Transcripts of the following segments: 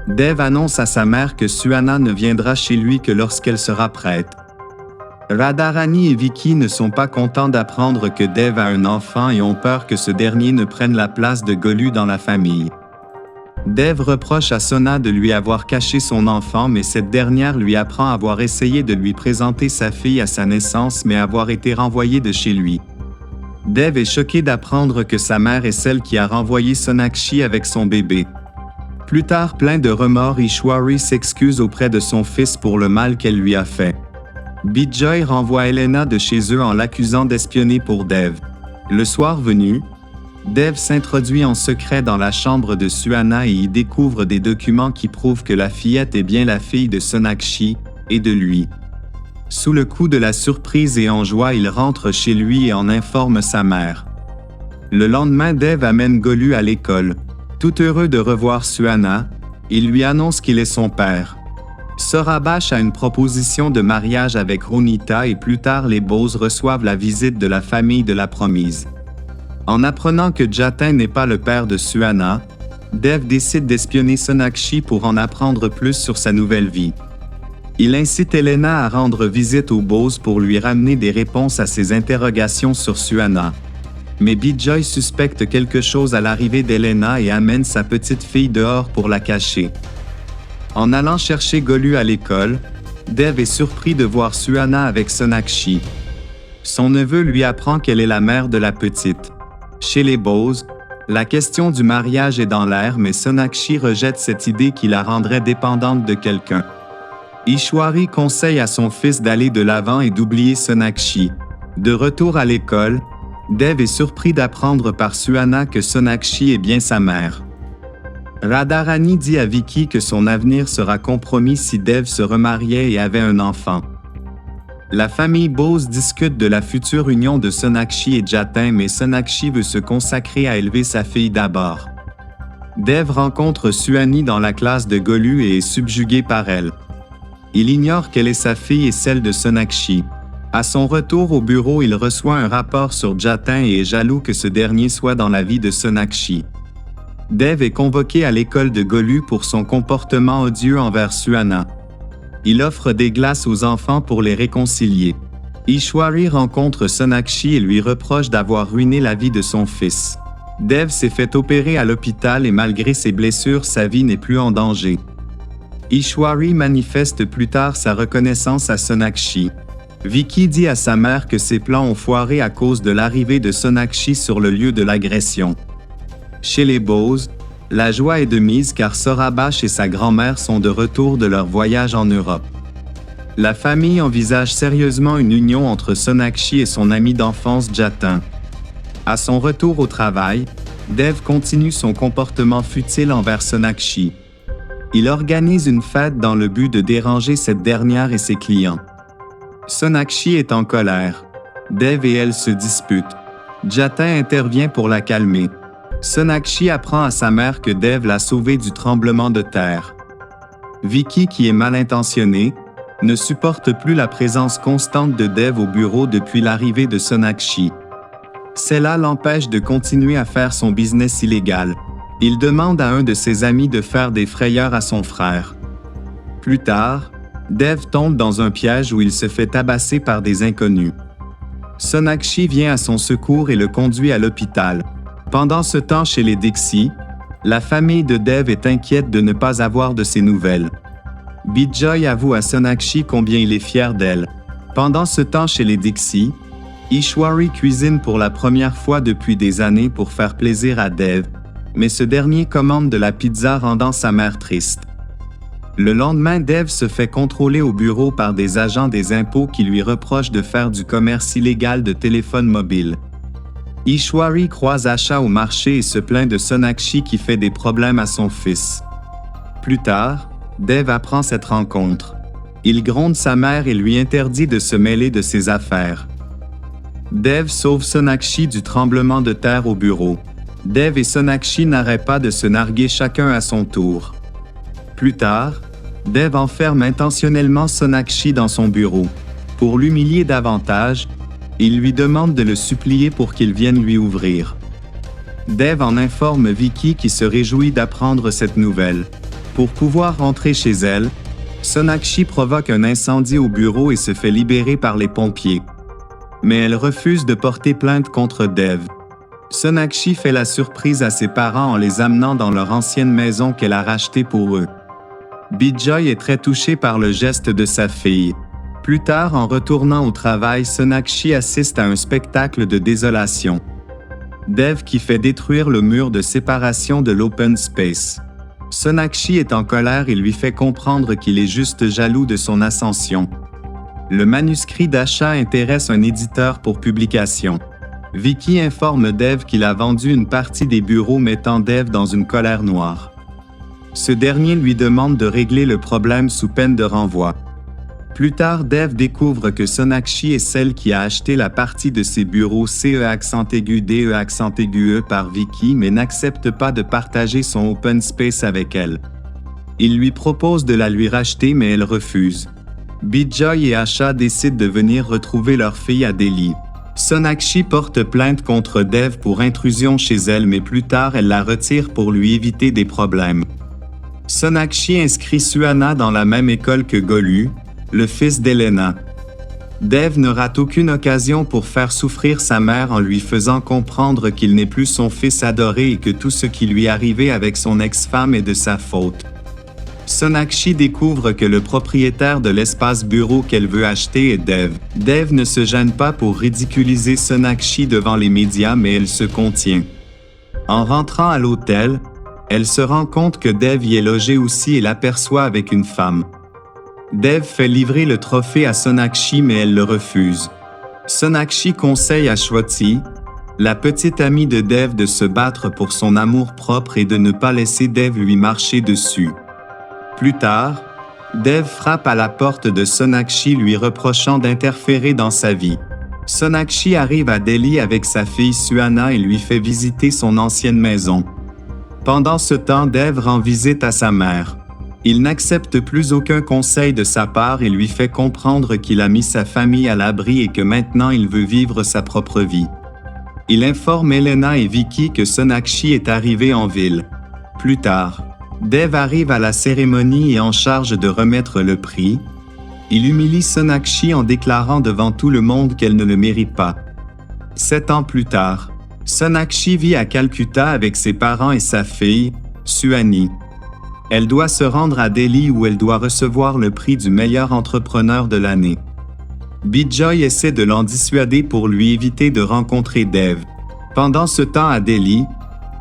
Dev annonce à sa mère que Suhana ne viendra chez lui que lorsqu'elle sera prête. Radharani et Vicky ne sont pas contents d'apprendre que Dev a un enfant et ont peur que ce dernier ne prenne la place de Golu dans la famille. Dev reproche à Sona de lui avoir caché son enfant, mais cette dernière lui apprend avoir essayé de lui présenter sa fille à sa naissance mais avoir été renvoyée de chez lui. Dev est choqué d'apprendre que sa mère est celle qui a renvoyé Sonakshi avec son bébé. Plus tard, plein de remords, Ishwari s'excuse auprès de son fils pour le mal qu'elle lui a fait. Bijoy renvoie Elena de chez eux en l'accusant d'espionner pour Dev. Le soir venu, Dev s'introduit en secret dans la chambre de Suhana et y découvre des documents qui prouvent que la fillette est bien la fille de Sonakshi et de lui. Sous le coup de la surprise et en joie, il rentre chez lui et en informe sa mère. Le lendemain, Dev amène Golu à l'école. Tout heureux de revoir Suhana, il lui annonce qu'il est son père. Saurabh a une proposition de mariage avec Ronita et plus tard les Bose reçoivent la visite de la famille de la promise. En apprenant que Jatin n'est pas le père de Suhana, Dev décide d'espionner Sonakshi pour en apprendre plus sur sa nouvelle vie. Il incite Elena à rendre visite aux Bose pour lui ramener des réponses à ses interrogations sur Suhana. Mais Bijoy suspecte quelque chose à l'arrivée d'Elena et amène sa petite fille dehors pour la cacher. En allant chercher Golu à l'école, Dev est surpris de voir Suhana avec Sonakshi. Son neveu lui apprend qu'elle est la mère de la petite. Chez les Bose, la question du mariage est dans l'air, mais Sonakshi rejette cette idée qui la rendrait dépendante de quelqu'un. Ishwari conseille à son fils d'aller de l'avant et d'oublier Sonakshi. De retour à l'école, Dev est surpris d'apprendre par Suhana que Sonakshi est bien sa mère. Radharani dit à Vicky que son avenir sera compromis si Dev se remariait et avait un enfant. La famille Bose discute de la future union de Sonakshi et Jatin, mais Sonakshi veut se consacrer à élever sa fille d'abord. Dev rencontre Suhani dans la classe de Golu et est subjugué par elle. Il ignore qu'elle est sa fille et celle de Sonakshi. À son retour au bureau, il reçoit un rapport sur Jatin et est jaloux que ce dernier soit dans la vie de Sonakshi. Dev est convoqué à l'école de Golu pour son comportement odieux envers Suhana. Il offre des glaces aux enfants pour les réconcilier. Ishwari rencontre Sonakshi et lui reproche d'avoir ruiné la vie de son fils. Dev s'est fait opérer à l'hôpital et malgré ses blessures, sa vie n'est plus en danger. Ishwari manifeste plus tard sa reconnaissance à Sonakshi. Vicky dit à sa mère que ses plans ont foiré à cause de l'arrivée de Sonakshi sur le lieu de l'agression. Chez les Bose, la joie est de mise car Saurabh et sa grand-mère sont de retour de leur voyage en Europe. La famille envisage sérieusement une union entre Sonakshi et son ami d'enfance Jatin. À son retour au travail, Dev continue son comportement futile envers Sonakshi. Il organise une fête dans le but de déranger cette dernière et ses clients. Sonakshi est en colère. Dev et elle se disputent. Jatin intervient pour la calmer. Sonakshi apprend à sa mère que Dev l'a sauvée du tremblement de terre. Vicky, qui est mal intentionnée, ne supporte plus la présence constante de Dev au bureau depuis l'arrivée de Sonakshi. Cela l'empêche de continuer à faire son business illégal. Il demande à un de ses amis de faire des frayeurs à son frère. Plus tard, Dev tombe dans un piège où il se fait tabasser par des inconnus. Sonakshi vient à son secours et le conduit à l'hôpital. Pendant ce temps chez les Dixie, la famille de Dev est inquiète de ne pas avoir de ses nouvelles. Bijoy avoue à Sonakshi combien il est fier d'elle. Pendant ce temps chez les Dixie, Ishwari cuisine pour la première fois depuis des années pour faire plaisir à Dev, mais ce dernier commande de la pizza rendant sa mère triste. Le lendemain, Dev se fait contrôler au bureau par des agents des impôts qui lui reprochent de faire du commerce illégal de téléphones mobiles. Ishwari croise Asha au marché et se plaint de Sonakshi qui fait des problèmes à son fils. Plus tard, Dev apprend cette rencontre. Il gronde sa mère et lui interdit de se mêler de ses affaires. Dev sauve Sonakshi du tremblement de terre au bureau. Dev et Sonakshi n'arrêtent pas de se narguer chacun à son tour. Plus tard, Dev enferme intentionnellement Sonakshi dans son bureau. Pour l'humilier davantage, il lui demande de le supplier pour qu'il vienne lui ouvrir. Dev en informe Vicky qui se réjouit d'apprendre cette nouvelle. Pour pouvoir rentrer chez elle, Sonakshi provoque un incendie au bureau et se fait libérer par les pompiers. Mais elle refuse de porter plainte contre Dev. Sonakshi fait la surprise à ses parents en les amenant dans leur ancienne maison qu'elle a rachetée pour eux. Bijoy est très touché par le geste de sa fille. Plus tard, en retournant au travail, Sonakshi assiste à un spectacle de désolation. Dev qui fait détruire le mur de séparation de l'open space. Sonakshi est en colère et lui fait comprendre qu'il est juste jaloux de son ascension. Le manuscrit d'achat intéresse un éditeur pour publication. Vicky informe Dev qu'il a vendu une partie des bureaux, mettant Dev dans une colère noire. Ce dernier lui demande de régler le problème sous peine de renvoi. Plus tard, Dev découvre que Sonakshi est celle qui a acheté la partie de ses bureaux CE_DE_ par Vicky, mais n'accepte pas de partager son open space avec elle. Il lui propose de la lui racheter, mais elle refuse. Bijoy et Asha décident de venir retrouver leur fille à Delhi. Sonakshi porte plainte contre Dev pour intrusion chez elle, mais plus tard elle la retire pour lui éviter des problèmes. Sonakshi inscrit Suhana dans la même école que Golu, le fils d'Elena. Dev ne rate aucune occasion pour faire souffrir sa mère en lui faisant comprendre qu'il n'est plus son fils adoré et que tout ce qui lui est arrivé avec son ex-femme est de sa faute. Sonakshi découvre que le propriétaire de l'espace bureau qu'elle veut acheter est Dev. Dev ne se gêne pas pour ridiculiser Sonakshi devant les médias, mais elle se contient. En rentrant à l'hôtel, elle se rend compte que Dev y est logé aussi et l'aperçoit avec une femme. Dev fait livrer le trophée à Sonakshi, mais elle le refuse. Sonakshi conseille à Shwati, la petite amie de Dev, de se battre pour son amour-propre et de ne pas laisser Dev lui marcher dessus. Plus tard, Dev frappe à la porte de Sonakshi, lui reprochant d'interférer dans sa vie. Sonakshi arrive à Delhi avec sa fille Suhana et lui fait visiter son ancienne maison. Pendant ce temps, Dev rend visite à sa mère. Il n'accepte plus aucun conseil de sa part et lui fait comprendre qu'il a mis sa famille à l'abri et que maintenant il veut vivre sa propre vie. Il informe Elena et Vicky que Sonakshi est arrivé en ville. Plus tard, Dev arrive à la cérémonie et en charge de remettre le prix. Il humilie Sonakshi en déclarant devant tout le monde qu'elle ne le mérite pas. 7 ans plus tard, Sonakshi vit à Calcutta avec ses parents et sa fille, Suhani. Elle doit se rendre à Delhi où elle doit recevoir le prix du meilleur entrepreneur de l'année. Bijoy essaie de l'en dissuader pour lui éviter de rencontrer Dev. Pendant ce temps à Delhi,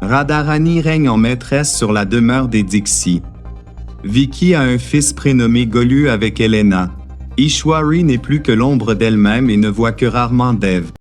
Radharani règne en maîtresse sur la demeure des Dixie. Vicky a un fils prénommé Golu avec Elena. Ishwari n'est plus que l'ombre d'elle-même et ne voit que rarement Dev.